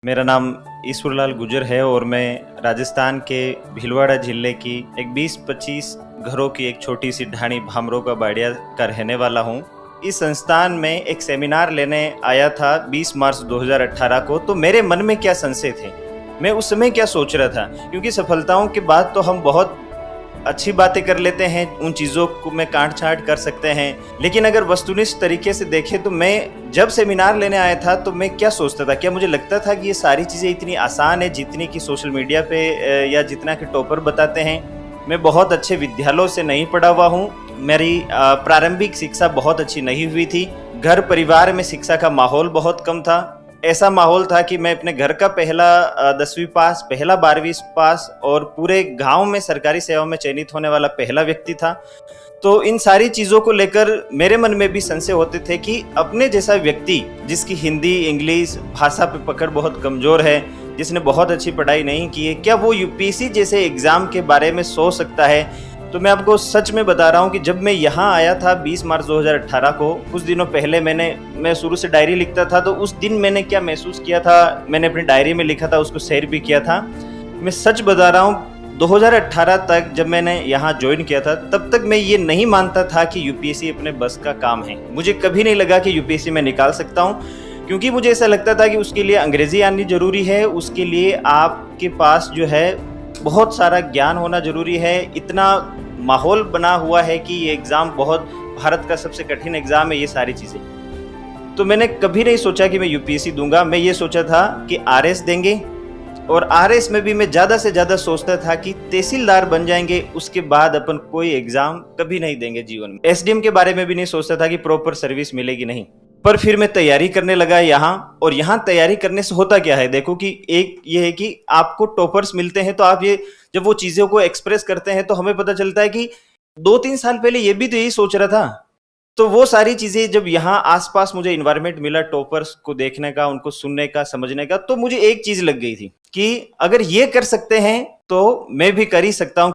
मेरा नाम ईश्वरलाल गुर्जर है और मैं राजस्थान के भीलवाड़ा जिले की एक 20-25 घरों की एक छोटी सी ढाणी भामरों का बाड़िया का रहने वाला हूँ। इस संस्थान में एक सेमिनार लेने आया था 20 मार्च 2018 को। तो मेरे मन में क्या संशय थे, मैं उस समय क्या सोच रहा था, क्योंकि सफलताओं के बाद तो हम बहुत अच्छी बातें कर लेते हैं, उन चीज़ों को में काट छांट कर सकते हैं, लेकिन अगर वस्तुनिष्ठ तरीके से देखें तो मैं जब सेमिनार लेने आया था तो मैं क्या सोचता था, क्या मुझे लगता था कि ये सारी चीज़ें इतनी आसान है जितनी कि सोशल मीडिया पे या जितना कि टॉपर बताते हैं। मैं बहुत अच्छे विद्यालयों से नहीं पढ़ा हुआ हूँ, मेरी प्रारंभिक शिक्षा बहुत अच्छी नहीं हुई थी, घर परिवार में शिक्षा का माहौल बहुत कम था। ऐसा माहौल था कि मैं अपने घर का पहला 10वीं पास, पहला 12वीं पास और पूरे गांव में सरकारी सेवा में चयनित होने वाला पहला व्यक्ति था। तो इन सारी चीज़ों को लेकर मेरे मन में भी संशय होते थे कि अपने जैसा व्यक्ति जिसकी हिंदी इंग्लिश भाषा पे पकड़ बहुत कमज़ोर है, जिसने बहुत अच्छी पढ़ाई नहीं की है, क्या वो यूपीएससी जैसे एग्ज़ाम के बारे में सोच सकता है। तो मैं आपको सच में बता रहा हूँ कि जब मैं यहाँ आया था 20 मार्च 2018 को, कुछ दिनों पहले मैं शुरू से डायरी लिखता था, तो उस दिन मैंने क्या महसूस किया था, मैंने अपनी डायरी में लिखा था, उसको शेयर भी किया था। मैं सच बता रहा हूँ, 2018 तक जब मैंने यहाँ ज्वाइन किया था तब तक मैं ये नहीं मानता था कि यूपीएससी अपने बस का काम है। मुझे कभी नहीं लगा कि यूपीएससी मैं निकाल सकता हूँ, क्योंकि मुझे ऐसा लगता था कि उसके लिए अंग्रेजी आनी जरूरी है, उसके लिए आपके पास जो है बहुत सारा ज्ञान होना जरूरी है। इतना माहौल बना हुआ है कि ये एग्ज़ाम बहुत भारत का सबसे कठिन एग्ज़ाम है, ये सारी चीज़ें। तो मैंने कभी नहीं सोचा कि मैं यूपीएससी दूंगा, मैं ये सोचा था कि आरएस देंगे, और आरएस में भी मैं ज़्यादा से ज़्यादा सोचता था कि तहसीलदार बन जाएंगे, उसके बाद अपन कोई एग्ज़ाम कभी नहीं देंगे जीवन में। एसडीएम के बारे में भी नहीं सोचता था कि प्रॉपर सर्विस मिलेगी नहीं। पर फिर मैं तैयारी करने लगा यहाँ, और यहाँ तैयारी करने से होता क्या है, देखो कि एक ये है कि आपको टॉपर्स मिलते हैं, तो आप ये जब वो चीज़ों को एक्सप्रेस करते हैं तो हमें पता चलता है कि 2-3 साल पहले ये भी तो यही सोच रहा था। तो वो सारी चीज़ें जब यहाँ आसपास मुझे इन्वायरमेंट मिला टॉपर्स को देखने का, उनको सुनने का, समझने का, तो मुझे एक चीज़ लग गई थी कि अगर ये कर सकते हैं तो मैं भी कर ही सकता हूँ।